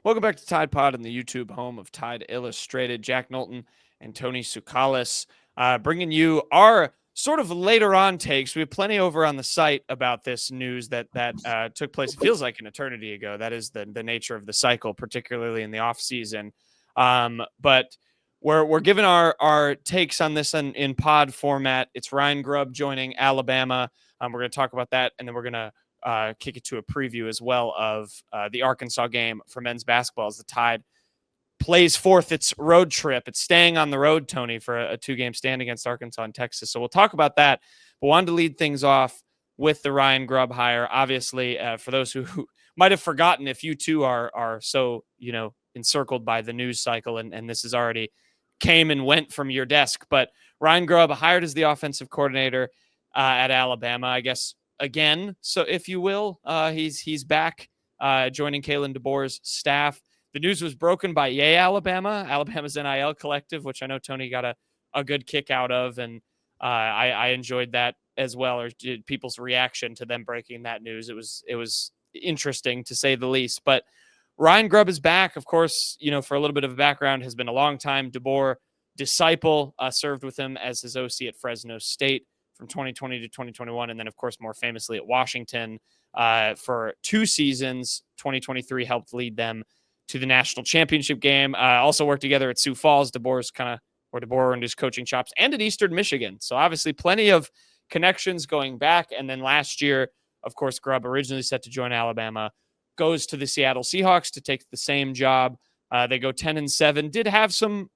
Welcome back to Tide Pod and the YouTube home of Tide Illustrated. Jack Knowlton and Tony Tsoukalis bringing you our sort of later on takes. We have plenty over on the site about this news that took place. It feels like an eternity ago. That is the nature of the cycle, particularly in the off season. But we're giving our takes on this in pod format. It's Ryan Grubb joining Alabama. We're going to talk about that, and then we're going to kick it to a preview as well of the Arkansas game for men's basketball as the Tide plays forth its road trip. It's staying on the road, Tony, for a two-game stand against Arkansas and Texas. So we'll talk about that. But wanted to lead things off with the Ryan Grubb hire. Obviously, for those who might have forgotten, if you too are so encircled by the news cycle, and this has already came and went from your desk. But Ryan Grubb hired as the offensive coordinator at Alabama, I guess, again, so if you will. He's back joining Kalen DeBoer's staff. The news was broken by Yay Alabama, Alabama's NIL collective, which I know Tony got a good kick out of, and I enjoyed that as well, or people's reaction to them breaking that news. It was interesting to say the least. But Ryan Grubb is back, of course. For a little bit of a background, has been a long time DeBoer disciple, served with him as his OC at Fresno State from 2020 to 2021, and then, of course, more famously at Washington for 2 seasons. 2023 helped lead them to the national championship game. Also worked together at Sioux Falls. DeBoer earned his coaching chops, and at Eastern Michigan. So obviously plenty of connections going back. And then last year, of course, Grubb, originally set to join Alabama, goes to the Seattle Seahawks to take the same job. They go 10-7. Did have some,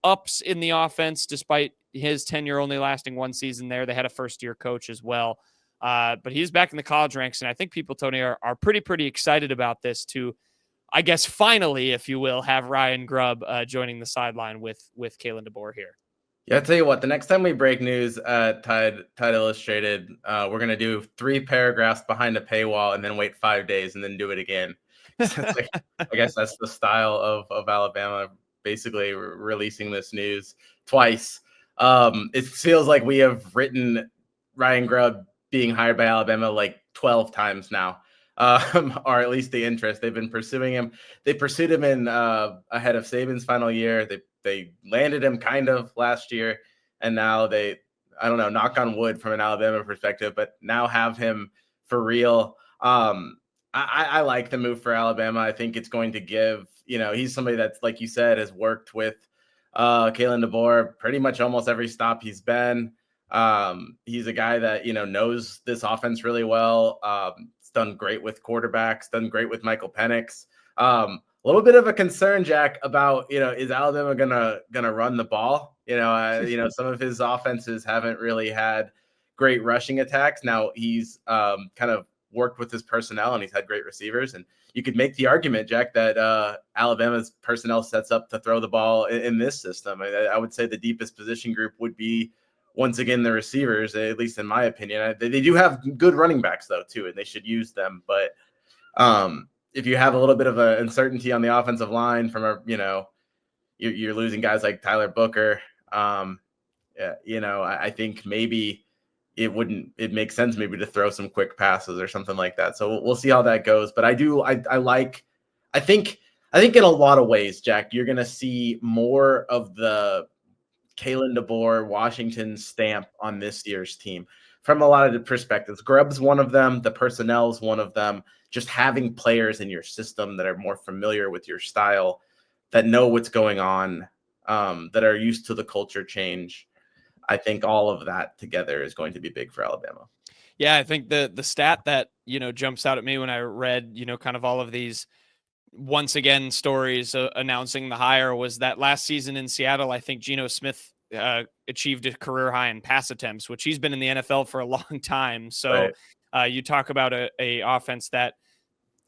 ups in the offense, despite his tenure only lasting 1 season there. They had a first-year coach as well. But he's back in the college ranks, and I think people, Tony, are pretty excited about this to, I guess, finally, if you will, have Ryan Grubb joining the sideline with Kalen DeBoer here. Yeah, I'll tell you what, the next time we break news at Tide Illustrated, we're going to do 3 paragraphs behind a paywall and then wait 5 days and then do it again. I guess that's the style of Alabama, basically releasing this news twice. It feels like we have written Ryan Grubb being hired by Alabama like 12 times now, or at least the interest. They've been pursuing him. They pursued him in ahead of Saban's final year. They landed him kind of last year, and now I don't know, knock on wood from an Alabama perspective, but now have him for real. I like the move for Alabama. I think it's going to give, he's somebody that's, like you said, has worked with Kalen DeBoer pretty much almost every stop he's been. He's a guy that, knows this offense really well. It's done great with quarterbacks, done great with Michael Penix. A little bit of a concern, Jack, about, is Alabama gonna run the ball? Some of his offenses haven't really had great rushing attacks. Now he's kind of worked with his personnel, and he's had great receivers. And you could make the argument, Jack, that Alabama's personnel sets up to throw the ball in this system. I would say the deepest position group would be, once again, the receivers, at least in my opinion. They do have good running backs, though, too, and they should use them. But if you have a little bit of an uncertainty on the offensive line from you're losing guys like Tyler Booker, I think maybe it makes sense maybe to throw some quick passes or something like that. So we'll see how that goes. But I think in a lot of ways, Jack, you're going to see more of the Kalen DeBoer Washington stamp on this year's team from a lot of the perspectives. Grubb's one of them. The personnel's one of them. Just having players in your system that are more familiar with your style, that know what's going on, that are used to the culture change. I think all of that together is going to be big for Alabama. Yeah, I think the stat that, jumps out at me when I read, kind of all of these once again stories announcing the hire was that last season in Seattle, I think Geno Smith achieved a career high in pass attempts, which he's been in the NFL for a long time. So you talk about a offense that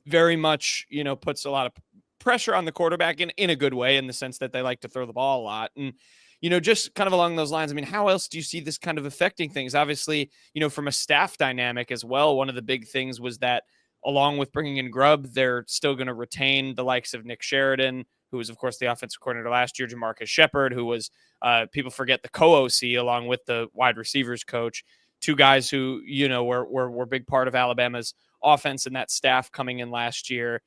very much, puts a lot of pressure on the quarterback in a good way, in the sense that they like to throw the ball a lot. And just kind of along those lines, I mean, how else do you see this kind of affecting things? Obviously, from a staff dynamic as well, one of the big things was that along with bringing in Grubb, they're still going to retain the likes of Nick Sheridan, who was, of course, the offensive coordinator last year, Jamarcus Shepard, who was, people forget, the co-OC along with the wide receivers coach, 2 guys who, were a big part of Alabama's offense and that staff coming in last year.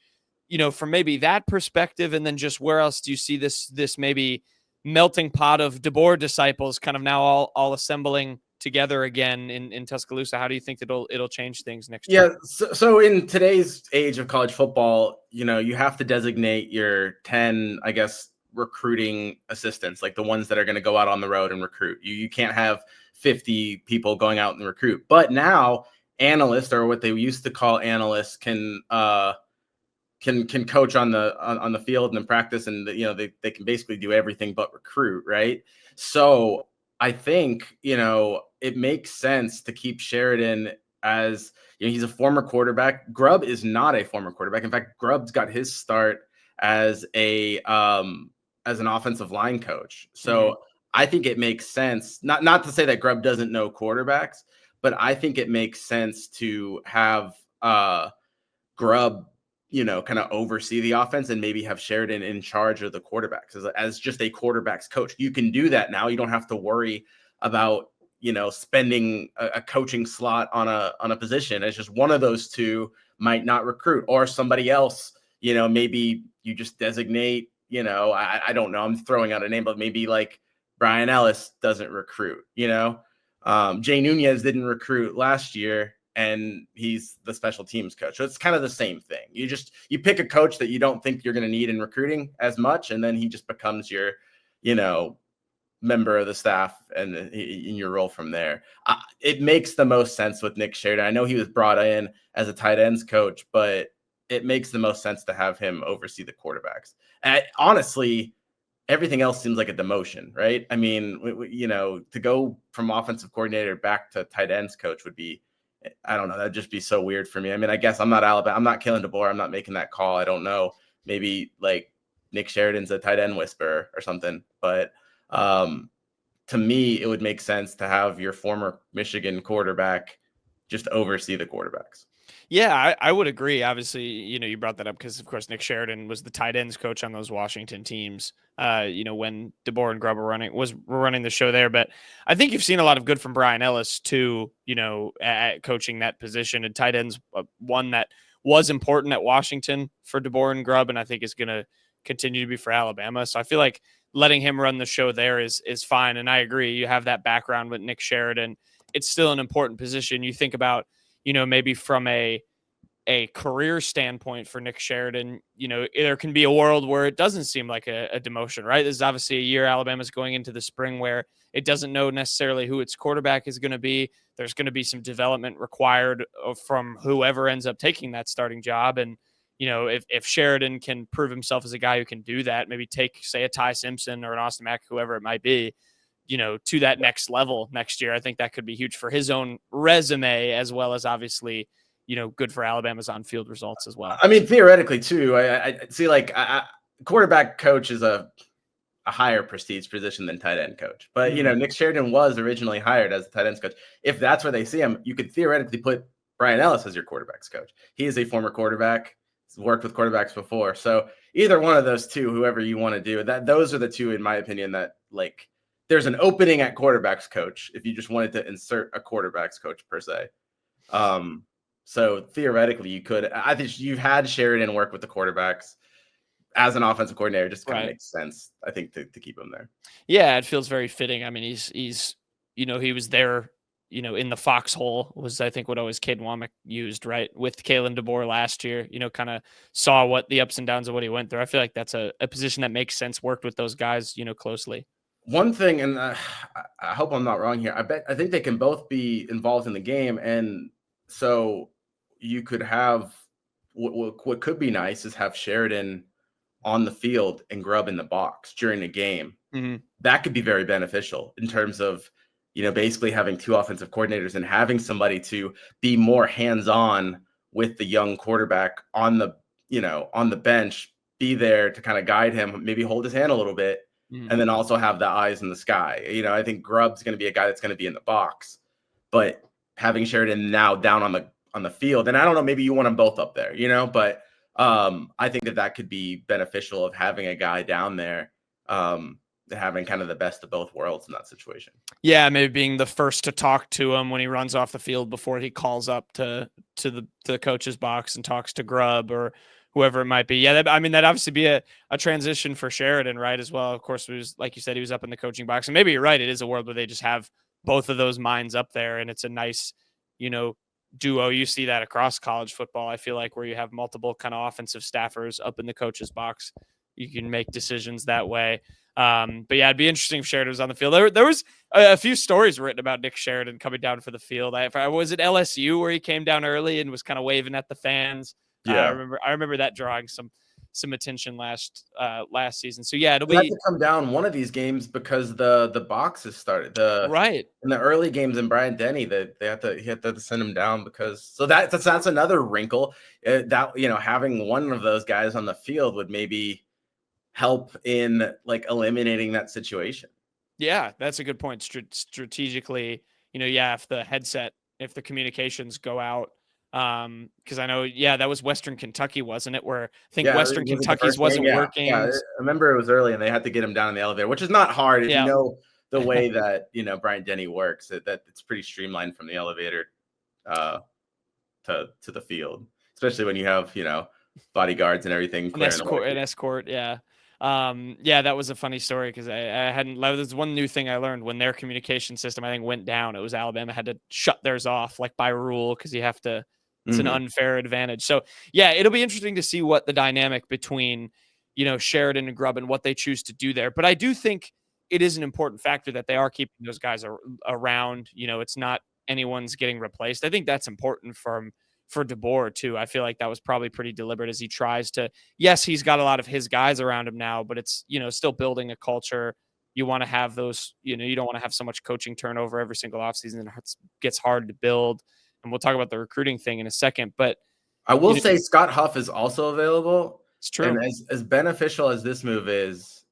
from maybe that perspective, and then just where else do you see this maybe melting pot of DeBoer disciples kind of now all assembling together again in Tuscaloosa? How do you think it'll change things next year? Yeah, so in today's age of college football, you have to designate your 10, I guess, recruiting assistants, like the ones that are going to go out on the road and recruit. You can't have 50 people going out and recruit. But now analysts, or what they used to call analysts, can coach on the field and in practice, and they can basically do everything but recruit, right? So I think it makes sense to keep Sheridan as he's a former quarterback. Grubb is not a former quarterback. In fact, Grubb's got his start as an offensive line coach. So I think it makes sense, not to say that Grubb doesn't know quarterbacks, but I think it makes sense to have Grubb kind of oversee the offense and maybe have Sheridan in charge of the quarterbacks as just a quarterbacks coach. You can do that now. You don't have to worry about, spending a coaching slot on a position. It's just one of those two might not recruit, or somebody else, maybe you just designate, I don't know. I'm throwing out a name, but maybe like Brian Ellis doesn't recruit, Jay Nunez didn't recruit last year, and he's the special teams coach. So it's kind of the same thing. You pick a coach that you don't think you're going to need in recruiting as much, and then he just becomes your, member of the staff and in your role from there. It makes the most sense with Nick Sheridan. I know he was brought in as a tight ends coach, but it makes the most sense to have him oversee the quarterbacks. And honestly, everything else seems like a demotion, right? I mean, to go from offensive coordinator back to tight ends coach would be, I don't know. That'd just be so weird for me. I mean, I guess I'm not Alabama. I'm not Kalen DeBoer. I'm not making that call. I don't know. Maybe like Nick Sheridan's a tight end whisperer or something. But to me, it would make sense to have your former Michigan quarterback just oversee the quarterbacks. Yeah, I would agree. Obviously, you brought that up because, of course, Nick Sheridan was the tight ends coach on those Washington teams. When DeBoer and Grubb were running the show there. But I think you've seen a lot of good from Brian Ellis too. At coaching that position, and tight ends, one that was important at Washington for DeBoer and Grubb, and I think is going to continue to be for Alabama. So I feel like letting him run the show there is fine. And I agree. You have that background with Nick Sheridan. It's still an important position. You think about, maybe from a career standpoint for Nick Sheridan, there can be a world where it doesn't seem like a demotion, right? This is obviously a year Alabama's going into the spring where it doesn't know necessarily who its quarterback is going to be. There's going to be some development required from whoever ends up taking that starting job. And, if Sheridan can prove himself as a guy who can do that, maybe take, say, a Ty Simpson or an Austin Mack, whoever it might be, to that next level next year, I think that could be huge for his own resume, as well as obviously, good for Alabama's on-field results as well. I mean, theoretically too, I see quarterback coach is a higher prestige position than tight end coach. But, Nick Sheridan was originally hired as a tight ends coach. If that's where they see him, you could theoretically put Brian Ellis as your quarterbacks coach. He is a former quarterback. He's worked with quarterbacks before. So either one of those two, whoever you want to do, those are the two, in my opinion, that there's an opening at quarterbacks coach if you just wanted to insert a quarterbacks coach per se. So theoretically you could. I think you've had Sheridan work with the quarterbacks as an offensive coordinator. Just kind of makes sense, I think, to keep him there. Yeah, it feels very fitting. I mean, he's he was there, in the foxhole was, I think, what always Cade Womack used, right? With Kalen DeBoer last year, kind of saw what the ups and downs of what he went through. I feel like that's a position that makes sense, worked with those guys, closely. One thing, and I hope I'm not wrong here, I think they can both be involved in the game. And so you could have what could be nice is have Sheridan on the field and Grubb in the box during the game. Mm-hmm. That could be very beneficial in terms of, basically having two offensive coordinators and having somebody to be more hands-on with the young quarterback on the bench, be there to kind of guide him, maybe hold his hand a little bit, and then also have the eyes in the sky. I think Grubb's going to be a guy that's going to be in the box, but having Sheridan now down on the field, and I don't know, maybe you want them both up there, but I think that could be beneficial of having a guy down there, having kind of the best of both worlds in that situation. Yeah, maybe being the first to talk to him when he runs off the field before he calls up to the coach's box and talks to Grubb, or whoever it might be. Yeah, I mean, that'd obviously be a transition for Sheridan, right, as well. Of course, it was, like you said, he was up in the coaching box. And maybe you're right. It is a world where they just have both of those minds up there, and it's a nice, duo. You see that across college football, I feel like, where you have multiple kind of offensive staffers up in the coach's box. You can make decisions that way. But yeah, it'd be interesting if Sheridan was on the field. There was a few stories written about Nick Sheridan coming down for the field. Was it LSU where he came down early and was kind of waving at the fans? Yeah. I remember that drawing some attention last season. So yeah, it'll He had be to come down one of these games because the boxes started right. in the early games in Bryant-Denny that he had to send him down because that's another wrinkle that having one of those guys on the field would maybe help in like eliminating that situation. Yeah, that's a good point. Strategically, if the communications go out, because I know, that was Western Kentucky, wasn't it? Where I think Western Kentucky's wasn't working. Yeah, I remember it was early and they had to get him down in the elevator, which is not hard if you know the way that Bryant-Denny works. That it's pretty streamlined from the elevator to the field, especially when you have bodyguards and everything. An escort, yeah. That was a funny story because I hadn't. There's one new thing I learned when their communication system, I think, went down. It was Alabama had to shut theirs off like by rule because you have to. It's an unfair advantage. So yeah, it'll be interesting to see what the dynamic between Sheridan and Grubb and what they choose to do there. But I do think it is an important factor that they are keeping those guys around. It's not anyone's getting replaced. I think that's important for DeBoer too. I feel like that was probably pretty deliberate as he tries to, yes, he's got a lot of his guys around him now, but it's, still building a culture. You want to have those, you don't want to have so much coaching turnover every single offseason. It gets hard to build. And we'll talk about the recruiting thing in a second, but I will say Scott Huff is also available. It's true. And as beneficial as this move is,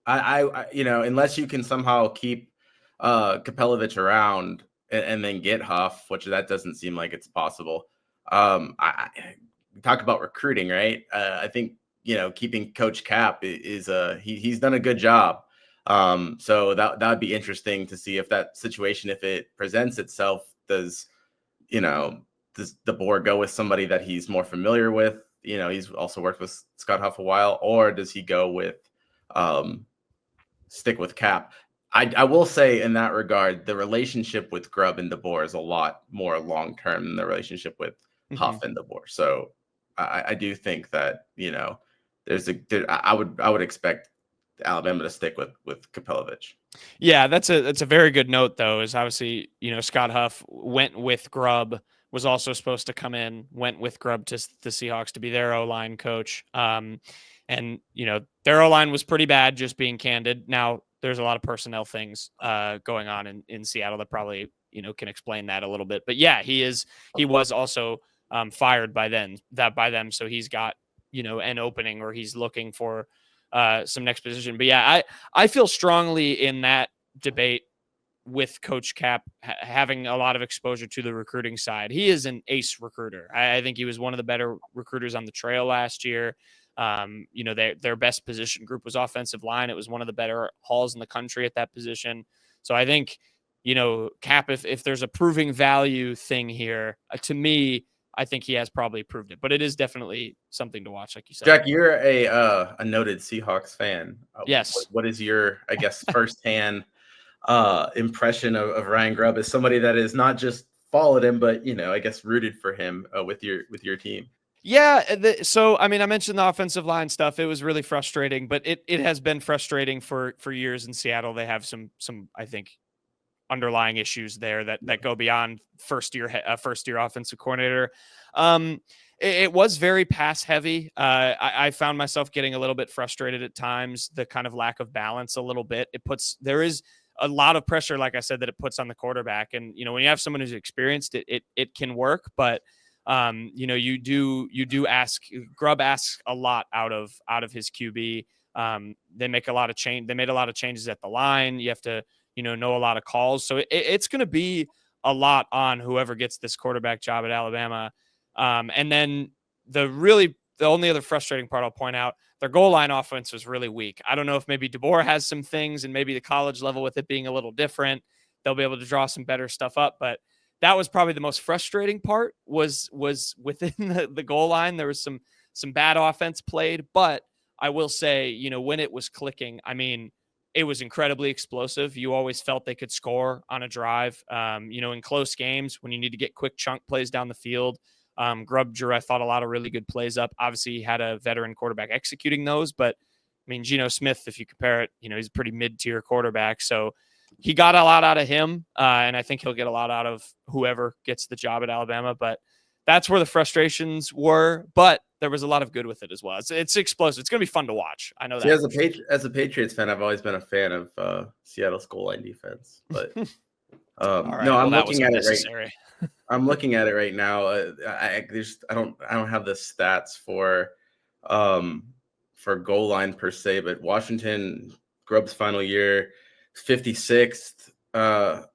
I unless you can somehow keep Kapelovich around and then get Huff, which that doesn't seem like it's possible. I talk about recruiting, right? I think keeping Coach Cap is he's done a good job. So that would be interesting to see if that situation, if it presents itself, does the board go with somebody that he's more familiar with? He's also worked with Scott Huff a while, or does he go with stick with Cap? I will say in that regard, the relationship with Grubb and DeBoer is a lot more long term than the relationship with Huff and DeBoer. So I do think that I would expect Alabama to stick with Kapelovich. Yeah, that's a very good note though. Is obviously Scott Huff went with Grubb, was also supposed to come in, went with Grubb to the Seahawks to be their O-line coach. And their O-line was pretty bad, just being candid. Now there's a lot of personnel things going on in Seattle that probably can explain that a little bit. But yeah, he was also fired by them. So he's got an opening, or he's looking for some next position. But yeah, I feel strongly in that debate with Coach Cap having a lot of exposure to the recruiting side. He is an ace recruiter. I think he was one of the better recruiters on the trail last year. Their best position group was offensive line. It was one of the better hauls in the country at that position. So I think, Cap, if there's a proving value thing here, to me, I think he has probably proved it, but it is definitely something to watch, like you said. Jack, you're a noted Seahawks fan. Yes. What is your, I guess, firsthand impression of Ryan Grubb as somebody that is not just followed him, but I guess rooted for him with your team? Yeah. So I mentioned the offensive line stuff. It was really frustrating, but it has been frustrating for years in Seattle. They have some I think underlying issues there that go beyond first year offensive coordinator. It was very pass heavy. I found myself getting a little bit frustrated at times. The kind of lack of balance a little bit. There is a lot of pressure, like I said, that it puts on the quarterback. And when you have someone who's experienced it can work. But you do ask. Grubb asks a lot out of his QB. They made a lot of changes at the line. You have to know a lot of calls. So it's going to be a lot on whoever gets this quarterback job at Alabama. And then the only other frustrating part I'll point out, their goal line offense was really weak. I don't know if maybe DeBoer has some things, and maybe the college level with it being a little different, they'll be able to draw some better stuff up. But that was probably the most frustrating part was within the goal line. There was some some bad offense played, but I will say, you know, when it was clicking, I mean, it was incredibly explosive. You always felt they could score on a drive. You know, in close games when you need to get quick chunk plays down the field. Grubb drew, I thought, a lot of really good plays up. Obviously, he had a veteran quarterback executing those, but I mean, Geno Smith, if you compare it, you know, he's a pretty mid-tier quarterback. So he got a lot out of him, and I think he'll get a lot out of whoever gets the job at Alabama. But that's where the frustrations were. But there was a lot of good with it as well. It's explosive. It's going to be fun to watch. I know that. See, as a Patriots fan, I've always been a fan of Seattle's goal line defense. But right. No, I'm well, looking at it right. I'm looking at it right now. I don't have the stats for goal line per se, but Washington, Grubb's final year, 56th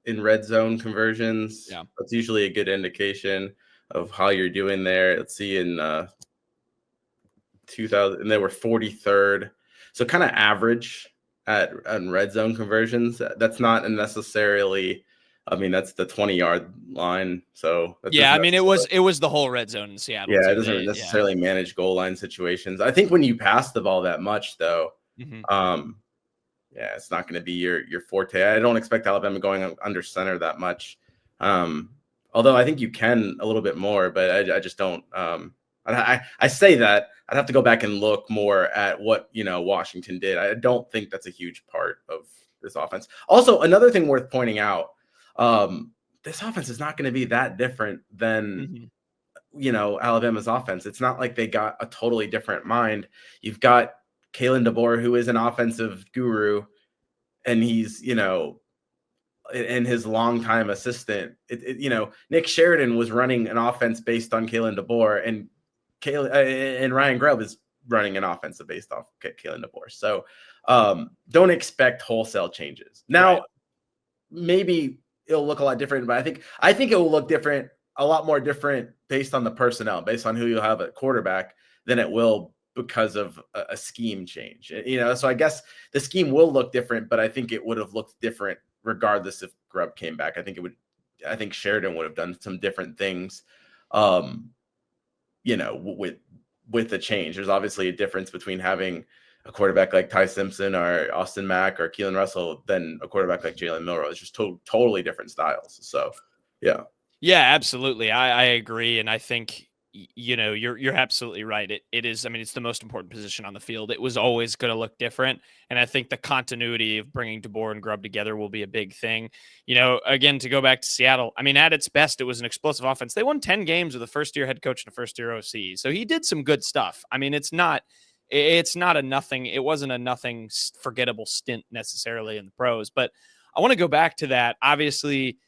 in red zone conversions. Yeah, that's usually a good indication of how you're doing there. Let's see, in 2000, and they were 43rd, so kind of average on red zone conversions. That's not necessarily. I mean, that's the 20-yard line. So yeah, I mean, it was the whole red zone in Seattle. Yeah, it doesn't necessarily manage goal line situations. I think when you pass the ball that much, though, yeah, it's not going to be your forte. I don't expect Alabama going under center that much. Although I think you can a little bit more, but I just don't. I say that I'd have to go back and look more at what Washington did. I don't think that's a huge part of this offense. Also, another thing worth pointing out. This offense is not going to be that different than, Alabama's offense. It's not like they got a totally different mind. You've got Kalen DeBoer, who is an offensive guru, and he's, and his longtime assistant. Nick Sheridan was running an offense based on Kalen DeBoer, and Ryan Grubb is running an offense based off Kalen DeBoer. So don't expect wholesale changes. Now, maybe it'll look a lot different, but I think it will look different, a lot more different based on the personnel, based on who you'll have at quarterback than it will because of a scheme change. So I guess the scheme will look different, but I think it would have looked different regardless if Grubb came back. I think Sheridan would have done some different things, with the change. There's obviously a difference between having a quarterback like Ty Simpson or Austin Mack or Keelan Russell than a quarterback like Jalen Milroe. It's just totally different styles. So, yeah. Yeah, absolutely. I agree. And I think, you're absolutely right. It is. I mean, it's the most important position on the field. It was always going to look different. And I think the continuity of bringing DeBoer and Grubb together will be a big thing. Again, to go back to Seattle, I mean, at its best, it was an explosive offense. They won 10 games with a first-year head coach and a first-year OC. So he did some good stuff. I mean, it's not a nothing. It wasn't a nothing forgettable stint necessarily in the pros, but I want to go back to that. Obviously,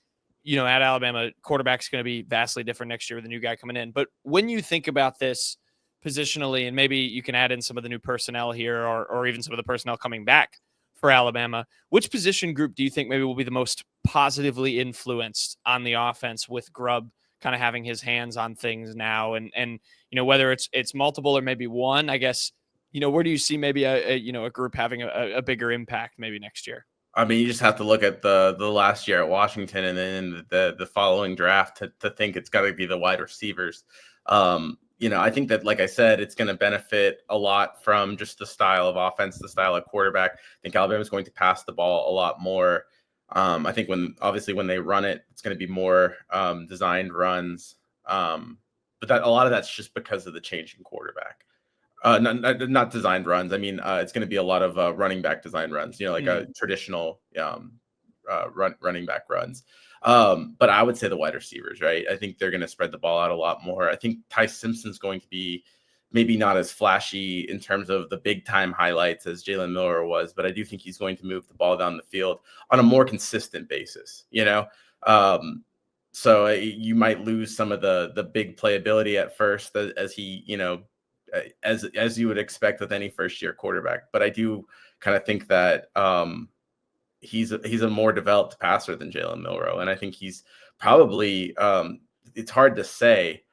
at Alabama, quarterback's going to be vastly different next year with a new guy coming in. But when you think about this positionally, and maybe you can add in some of the new personnel here or even some of the personnel coming back for Alabama, which position group do you think maybe will be the most positively influenced on the offense with Grubb kind of having his hands on things now? And whether it's multiple or maybe one, I guess, where do you see maybe a group having a bigger impact maybe next year? I mean, you just have to look at the last year at Washington and then the following draft to think it's got to be the wide receivers. I think that, like I said, it's going to benefit a lot from just the style of offense, the style of quarterback. I think Alabama's going to pass the ball a lot more. I think when they run it, it's going to be more designed runs. But a lot of that's just because of the change in quarterback. Not designed runs. I mean, it's going to be a lot of running back design runs, like a traditional running back runs. But I would say the wide receivers, right? I think they're going to spread the ball out a lot more. I think Ty Simpson's going to be maybe not as flashy in terms of the big time highlights as Jalen Milroe was, but I do think he's going to move the ball down the field on a more consistent basis, so you might lose some of the big playability at first as he, as you would expect with any first-year quarterback. But I do kind of think that he's a more developed passer than Jalen Milroe, and I think he's probably it's hard to say,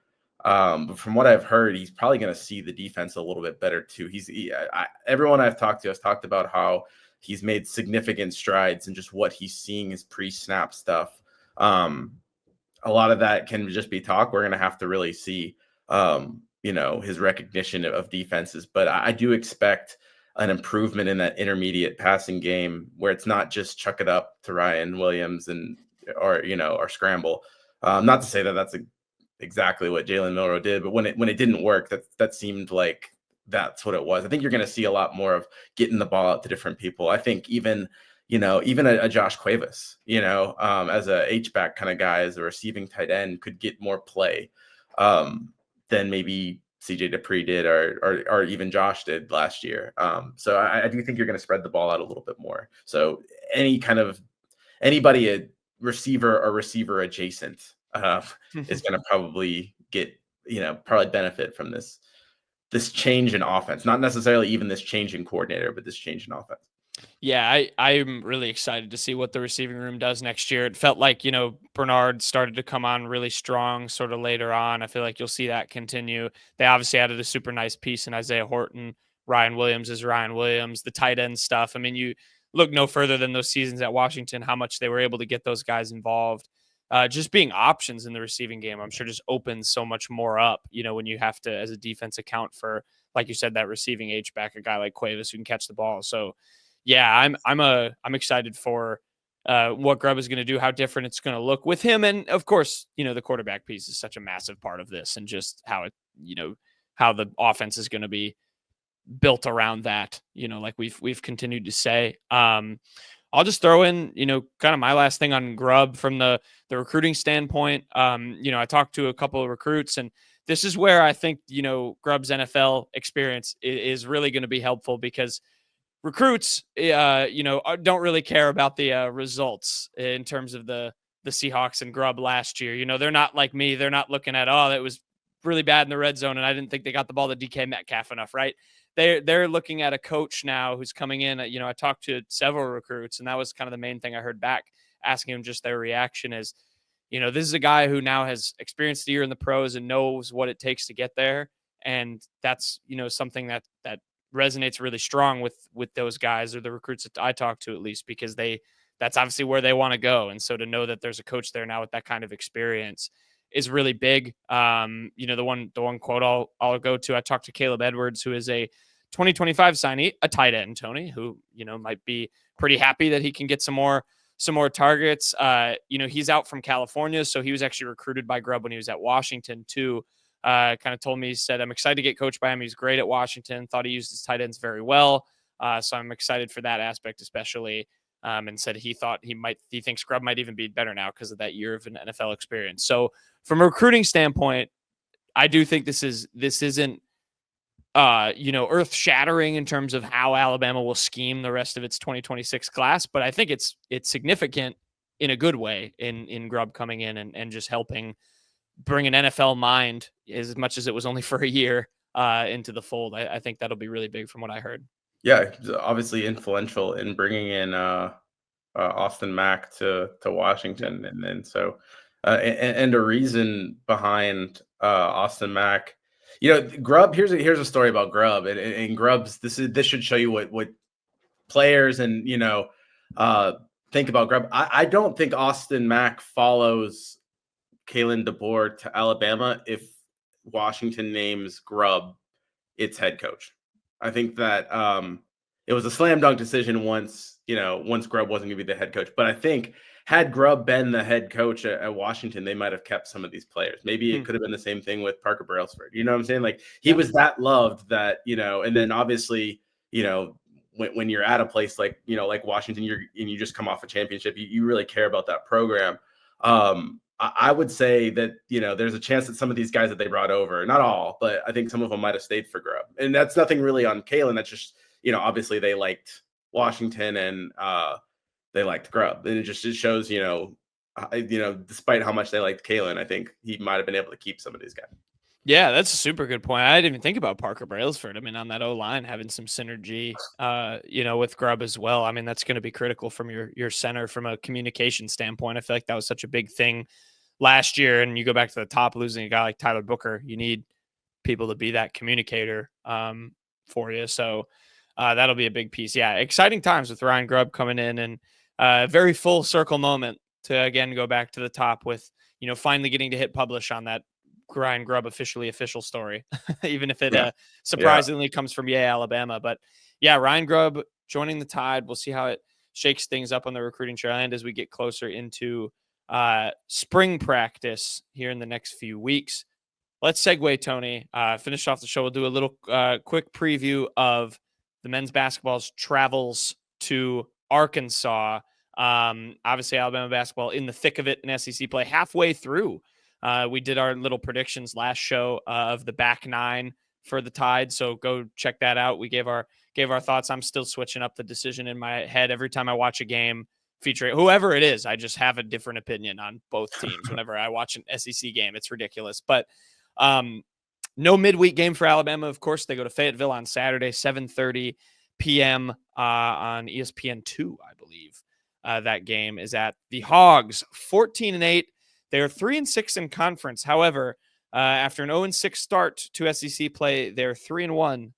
but from what I've heard, he's probably going to see the defense a little bit better too. Everyone I've talked to has talked about how he's made significant strides in just what he's seeing as pre-snap stuff. A lot of that can just be talk. We're going to have to really see. his recognition of defenses. But I do expect an improvement in that intermediate passing game where it's not just chuck it up to Ryan Williams or scramble. Not to say that that's exactly what Jalen Milroe did, but when it didn't work, that seemed like that's what it was. I think you're going to see a lot more of getting the ball out to different people. I think even a Josh Cuevas, as a H-back kind of guy, as a receiving tight end, could get more play than maybe CJ Dupree did or even Josh did last year. So I do think you're going to spread the ball out a little bit more. So anybody a receiver or receiver adjacent is going to probably probably benefit from this change in offense. Not necessarily even this change in coordinator, but this change in offense. Yeah, I'm really excited to see what the receiving room does next year. It felt like, Bernard started to come on really strong sort of later on. I feel like you'll see that continue. They obviously added a super nice piece in Isaiah Horton. Ryan Williams is Ryan Williams, the tight end stuff. I mean, you look no further than those seasons at Washington, how much they were able to get those guys involved. Just being options in the receiving game, I'm sure just opens so much more up, when you have to, as a defense, account for, like you said, that receiving H-back, a guy like Cuevas who can catch the ball. So, yeah, I'm excited for what Grubb is going to do, how different it's going to look with him, and of course, the quarterback piece is such a massive part of this, and just how how the offense is going to be built around that. Like we've continued to say. I'll just throw in, kind of my last thing on Grubb from the recruiting standpoint. I talked to a couple of recruits, and this is where I think Grubb's NFL experience is really going to be helpful, because recruits, don't really care about the results in terms of the Seahawks and Grubb last year. They're not like me. They're not looking at, oh, that was really bad in the red zone, and I didn't think they got the ball to DK Metcalf enough, right? They're looking at a coach now who's coming in. I talked to several recruits, and that was kind of the main thing I heard back, asking them just their reaction is, this is a guy who now has experienced the year in the pros and knows what it takes to get there. And that's, something that resonates really strong with those guys, or the recruits that I talk to, at least, because that's obviously where they want to go. And so to know that there's a coach there now with that kind of experience is really big. The one quote I'll go to, I talked to Caleb Edwards, who is a 2025 signee, a tight end, Tony, who, might be pretty happy that he can get some more targets. He's out from California, so he was actually recruited by Grubb when he was at Washington too. Kind of told me, he said, I'm excited to get coached by him. He's great at Washington, thought he used his tight ends very well. So I'm excited for that aspect, especially. And said he thinks Grubb might even be better now because of that year of an NFL experience. So from a recruiting standpoint, I do think this isn't earth shattering in terms of how Alabama will scheme the rest of its 2026 class, but I think it's significant in a good way in Grubb coming in and just helping bring an NFL mind, as much as it was only for a year, into the fold. I think that'll be really big from what I heard. Yeah, obviously influential in bringing in Austin Mack to Washington, and then and a reason behind Austin Mack. Grubb. Here's a story about Grubb, and Grubb's. This should show you what players and think about Grubb. I don't think Austin Mack follows Kalen DeBoer to Alabama if Washington names Grubb its head coach. I think that it was a slam dunk decision once Grubb wasn't going to be the head coach. But I think had Grubb been the head coach at Washington, they might have kept some of these players. Maybe it could have been the same thing with Parker Brailsford. You know what I'm saying? Like he was that loved that, and then obviously, when you're at a place like Washington, you just come off a championship, you really care about that program. I would say that, there's a chance that some of these guys that they brought over, not all, but I think some of them might have stayed for Grubb. And that's nothing really on Kalen. That's just, obviously they liked Washington and they liked Grubb. And it shows, despite how much they liked Kalen, I think he might have been able to keep some of these guys. Yeah, that's a super good point. I didn't even think about Parker Brailsford. I mean, on that O-line, having some synergy, with Grubb as well. I mean, that's going to be critical from your center from a communication standpoint. I feel like that was such a big thing last year. And you go back to the top, losing a guy like Tyler Booker, you need people to be that communicator for you. So that'll be a big piece. Yeah, exciting times with Ryan Grubb coming in, and a very full circle moment to, again, go back to the top with, finally getting to hit publish on that Ryan Grubb official story, even if it Yeah. surprisingly comes from Alabama. But yeah, Ryan Grubb joining the Tide. We'll see how it shakes things up on the recruiting trail and as we get closer into spring practice here in the next few weeks. Let's segue, Tony. Finish off the show. We'll do a little quick preview of the men's basketball's travels to Arkansas. Obviously, Alabama basketball in the thick of it in SEC play. Halfway through, we did our little predictions last show of the back nine for the Tide. So go check that out. We gave our thoughts. I'm still switching up the decision in my head every time I watch a game featuring whoever it is. I just have a different opinion on both teams whenever I watch an SEC game. It's ridiculous, but no midweek game for Alabama. Of course, they go to Fayetteville on Saturday, 7:30 p.m. On ESPN2, I believe. That game is at the Hogs, 14-8. They are 3-6 in conference. However, after an 0-6 start to SEC play, they're 3-1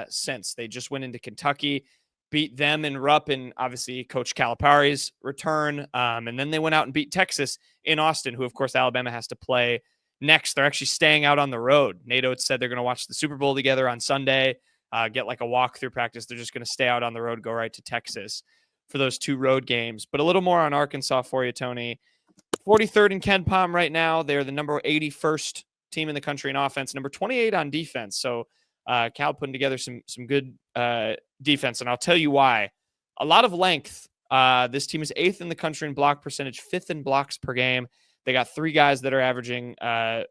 since. They just went into Kentucky, beat them in Rupp, and obviously Coach Calipari's return. And then they went out and beat Texas in Austin, who, of course, Alabama has to play next. They're actually staying out on the road. Nate Oates said they're going to watch the Super Bowl together on Sunday, get like a walkthrough practice. They're just going to stay out on the road, go right to Texas for those 2 road games. But a little more on Arkansas for you, Tony. 43rd in Ken Palm right now. They're the number 81st team in the country in offense, number 28 on defense. So Cal putting together some good defense, and I'll tell you why. A lot of length. This team is 8th in the country in block percentage, 5th in blocks per game. They got 3 guys that are averaging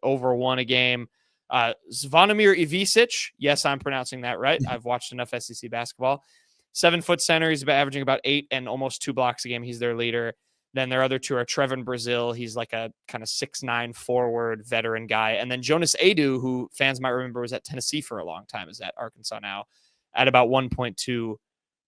over 1 a game. Zvonimir Ivisic, yes, I'm pronouncing that right. I've watched enough SEC basketball. 7-foot center. He's averaging about 8 and almost 2 blocks a game. He's their leader. Then their other 2 are Trevin Brazil. He's like a kind of 6'9" forward veteran guy. And then Jonas Adu, who fans might remember was at Tennessee for a long time, is at Arkansas now at about 1.2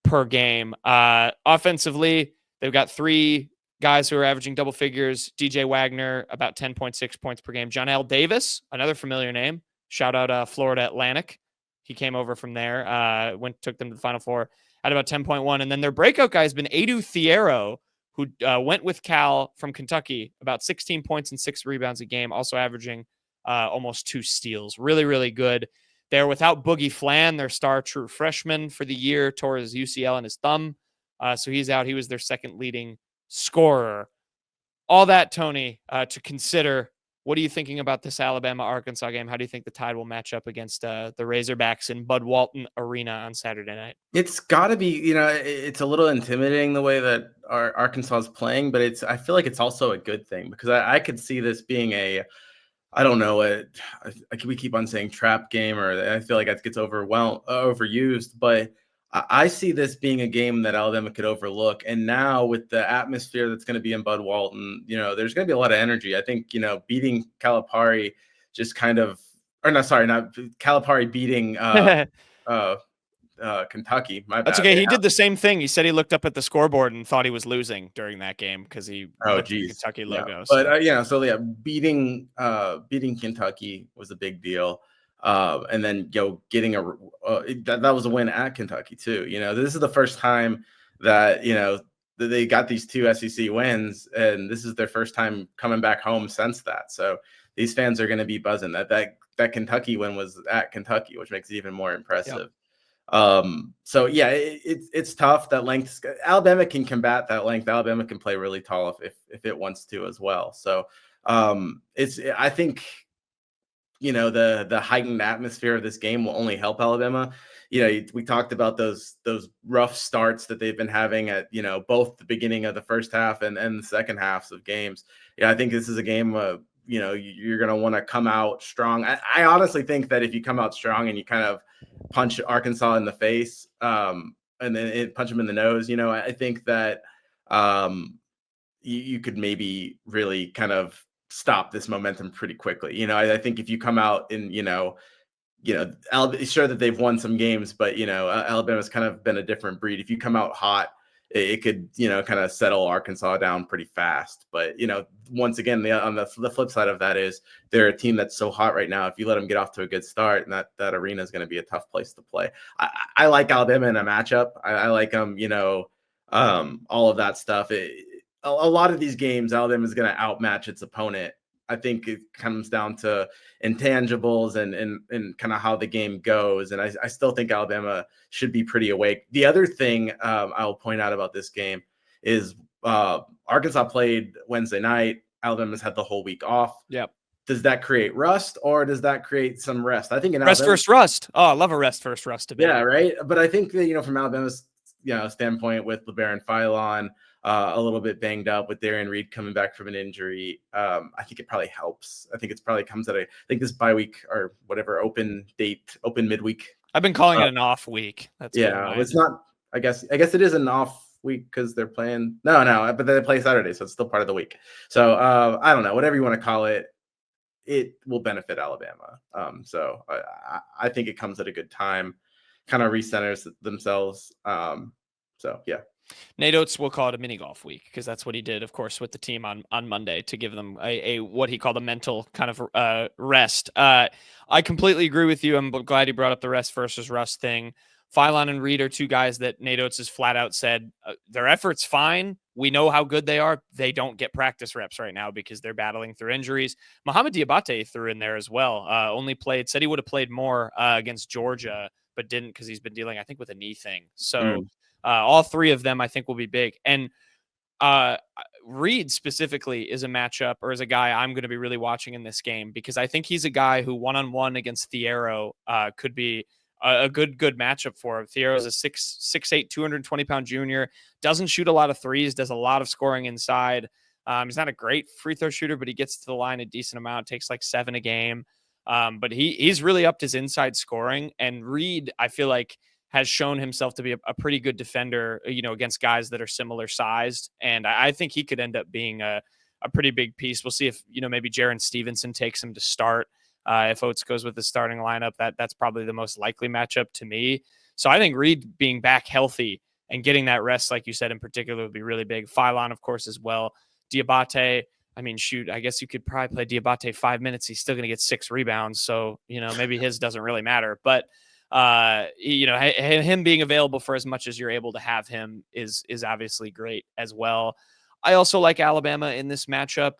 per game. Offensively, they've got 3 guys who are averaging double figures. DJ Wagner, about 10.6 points per game. John L. Davis, another familiar name. Shout out Florida Atlantic. He came over from there, took them to the Final Four at about 10.1. And then their breakout guy has been Edu Thiero, who went with Cal from Kentucky, about 16 points and 6 rebounds a game, also averaging almost 2 steals. Really, really good. They're without Boogie Flan, their star true freshman for the year, tore his UCL in his thumb. So he's out. He was their second leading scorer. All that, Tony, to consider. What are you thinking about this Alabama-Arkansas game? How do you think the Tide will match up against the Razorbacks in Bud Walton Arena on Saturday night? It's got to be, it's a little intimidating the way that Arkansas is playing, but I feel like it's also a good thing because I could see this being I don't know, we keep on saying trap game, or I feel like that gets overused, but I see this being a game that Alabama could overlook. And now with the atmosphere that's going to be in Bud Walton, there's going to be a lot of energy. I think, beating Calipari just kind of, or no, sorry, not Calipari beating Kentucky. My bad. That's okay. He did the same thing. He said he looked up at the scoreboard and thought he was losing during that game because he looked at the Kentucky logo. Yeah. But beating Kentucky was a big deal. And then getting that was a win at Kentucky too. This is the first time that they got these 2 SEC wins, and this is their first time coming back home since that. So these fans are going to be buzzing. That Kentucky win was at Kentucky, which makes it even more impressive. Yep. So yeah, it's tough. That length, Alabama can combat that length. Alabama can play really tall if it wants to as well. So I think the heightened atmosphere of this game will only help Alabama. We talked about those rough starts that they've been having at both the beginning of the first half and the second halves of games. I think this is a game you're going to want to come out strong. I honestly think that if you come out strong and you kind of punch Arkansas in the face and then punch them in the nose, I think that you could maybe really kind of stop this momentum pretty quickly. I think if you come out and, sure that they've won some games, but, Alabama's kind of been a different breed. If you come out hot, it could, kind of settle Arkansas down pretty fast. But, once again, on the flip side of that is they're a team that's so hot right now. If you let them get off to a good start, and that arena is going to be a tough place to play. I like Alabama in a matchup. I like them, all of that stuff. A lot of these games, Alabama is going to outmatch its opponent I think it comes down to intangibles and kind of how the game goes. And I still think Alabama should be pretty awake. The other thing I'll point out about this game is Arkansas played Wednesday night. Alabama's had the whole week off. Yep. Does that create rust or does that create some rest? I think in rest Alabama, first rust. Oh, I love a rest first rust debate. yeah, right. But I think that, from Alabama's standpoint with LeBaron Philon a little bit banged up with Darian Reed coming back from an injury, I think it probably helps. I think it's probably comes at I think this bye week or whatever open midweek. I've been calling it an off week. That's it's not. I guess it is an off week because they're playing. No, but they play Saturday, so it's still part of the week. So I don't know, whatever you want to call it. It will benefit Alabama. So I think it comes at a good time, kind of recenters themselves. So yeah. Nate Oates will call it a mini golf week because that's what he did, of course, with the team on Monday to give them a what he called a mental kind of rest. I completely agree with you. I'm glad you brought up the rest versus rust thing. Philon and Reed are two guys that Nate Oates has flat out said their effort's fine. We know how good they are. They don't get practice reps right now because they're battling through injuries. Mohamed Diabate threw in there as well. Said he would have played more against Georgia, but didn't because he's been dealing, I think, with a knee thing. So all three of them, I think, will be big. And Reed specifically is a matchup or is a guy I'm going to be really watching in this game because I think he's a guy who one-on-one against Thiero could be a good matchup for him. Thiero is a 6'8", 220-pound junior, doesn't shoot a lot of threes, does a lot of scoring inside. He's not a great free throw shooter, but he gets to the line a decent amount, takes like 7 a game. But he's really upped his inside scoring. And Reed, I feel like, has shown himself to be a pretty good defender, against guys that are similar sized. And I think he could end up being a pretty big piece. We'll see if, maybe Jaron Stevenson takes him to start. If Oates goes with the starting lineup, that's probably the most likely matchup to me. So I think Reed being back healthy and getting that rest, like you said, in particular, would be really big. Philon, of course, as well. Diabate, I guess you could probably play Diabate 5 minutes. He's still going to get 6 rebounds. So, maybe his doesn't really matter. But, him being available for as much as you're able to have him is obviously great as well. I also like Alabama in this matchup.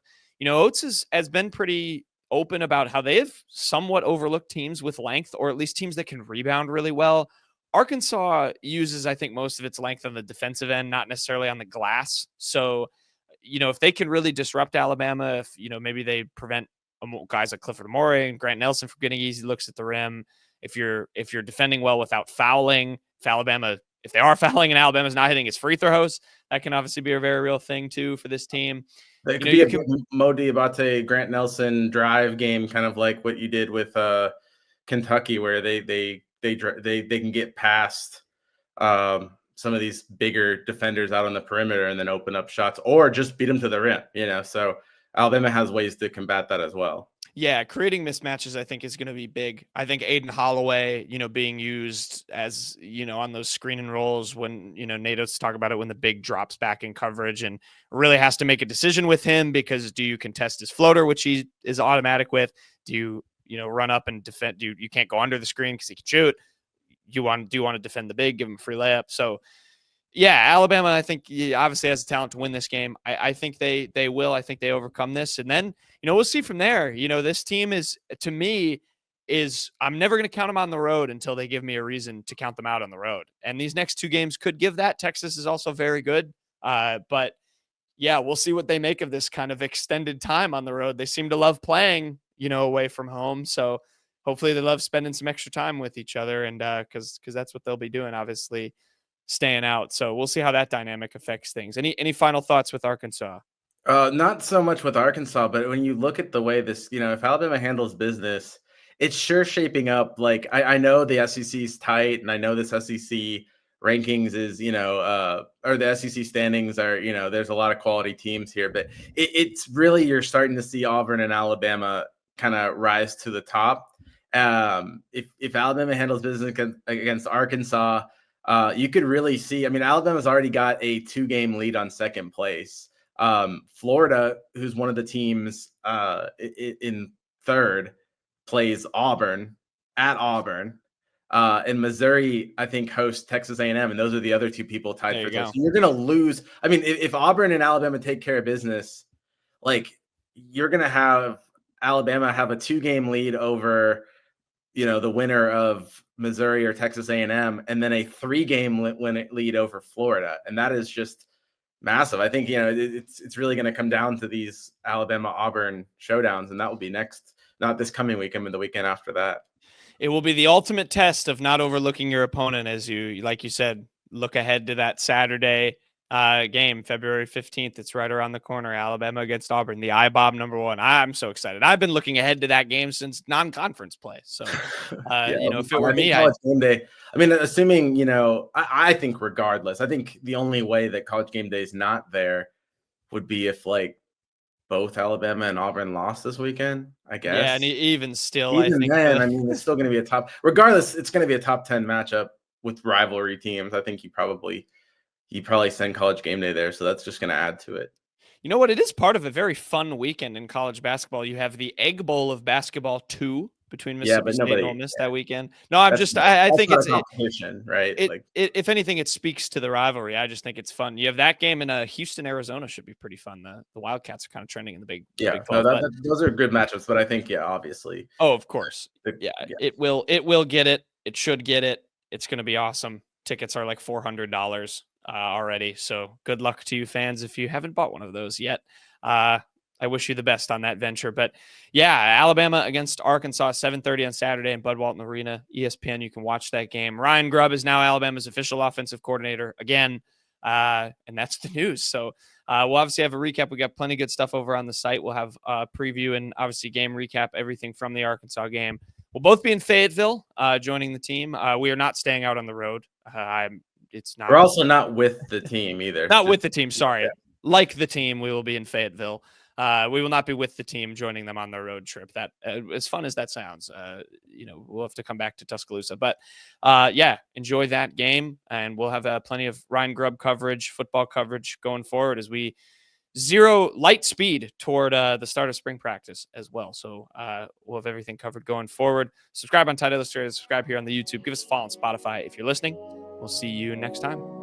Oates has been pretty open about how they've somewhat overlooked teams with length, or at least teams that can rebound really well. Arkansas uses, I think, most of its length on the defensive end, not necessarily on the glass. So, if they can really disrupt Alabama, if, maybe they prevent guys like Clifford Amore and Grant Nelson from getting easy looks at the rim. If you're defending well without fouling, if they are fouling and Alabama's not hitting its free throws, that can obviously be a very real thing too for this team. It could be a Mo Diabate, Grant Nelson drive game, kind of like what you did with Kentucky, where they can get past some of these bigger defenders out on the perimeter and then open up shots, or just beat them to the rim. So Alabama has ways to combat that as well. Yeah, creating mismatches, I think, is going to be big. I think Aiden Holloway, being used as, on those screen and rolls when, Nate Oates talk about it when the big drops back in coverage and really has to make a decision with him because do you contest his floater, which he is automatic with? Do you, run up and defend? You can't go under the screen because he can shoot. Do you want to defend the big, give him a free layup? So, yeah, Alabama, I think, obviously has the talent to win this game. I think they will. I think they overcome this. And then, we'll see from there. This team to me, I'm never going to count them on the road until they give me a reason to count them out on the road. And these next 2 games could give that. Texas is also very good. But, yeah, we'll see what they make of this kind of extended time on the road. They seem to love playing, away from home. So hopefully they love spending some extra time with each other. And because that's what they'll be doing, obviously, staying out. So we'll see how that dynamic affects things. Any final thoughts with Arkansas? Not so much with Arkansas, but when you look at the way this, if Alabama handles business, it's sure shaping up. Like I know the SEC is tight, and I know this SEC rankings is, or the SEC standings are, there's a lot of quality teams here, but it's really, you're starting to see Auburn and Alabama kind of rise to the top. If Alabama handles business against Arkansas, you could really see, Alabama's already got a 2-game lead on second place. Florida, who's one of the teams in third, plays Auburn at Auburn. And Missouri, I think, hosts Texas A&M, and those are the other 2 people tied for third. So you're going to lose. If Auburn and Alabama take care of business, like, you're going to have Alabama have a 2-game lead over, the winner of Missouri or Texas A&M, and then a 3-game lead over Florida. And that is just massive. I think, it's really going to come down to these Alabama-Auburn showdowns, and that will be next, not this coming weekend, but the weekend after that. It will be the ultimate test of not overlooking your opponent as you, like you said, look ahead to that Saturday game, February 15th. It's right around the corner. Alabama against Auburn, the IBOB #1. I'm so excited. I've been looking ahead to that game since non-conference play. So, if it were me, College game day. I mean, assuming, I think regardless, I think the only way that College game day is not there would be if both Alabama and Auburn lost this weekend, I guess. Yeah, and even still, I think then, it's still going to be regardless, it's going to be a top 10 matchup with rivalry teams. I think you probably send College game day there, so that's just going to add to it. You know what? It is part of a very fun weekend in college basketball. You have the Egg Bowl of basketball 2 between Mississippi State and Ole Miss that weekend. No, I think it's a competition, right? If anything, it speaks to the rivalry. I just think it's fun. You have that game in Houston, Arizona should be pretty fun. The Wildcats are kind of trending in the Big 12. Those are good matchups, but I think, obviously. Oh, of course. It will get it. It should get it. It's going to be awesome. Tickets are like $400 already. So good luck to you fans if you haven't bought one of those yet. I wish you the best on that venture. But yeah, Alabama against Arkansas, 7:30 on Saturday in Bud Walton Arena, ESPN. You can watch that game. Ryan Grubb is now Alabama's official offensive coordinator again. And that's the news. So we'll obviously have a recap. We got plenty of good stuff over on the site. We'll have a preview and obviously game recap, everything from the Arkansas game. We'll both be in Fayetteville joining the team. We are not staying out on the road. We're also not with the team either. Not with the team. Sorry. Yeah. Like the team, we will be in Fayetteville. We will not be with the team joining them on their road trip. That as fun as that sounds, we'll have to come back to Tuscaloosa. But enjoy that game, and we'll have plenty of Ryan Grubb coverage, football coverage going forward as we zero light speed toward the start of spring practice as well. So we'll have everything covered going forward. Subscribe on Tide Illustrated. Subscribe here on the YouTube. Give us a follow on Spotify if you're listening. We'll see you next time.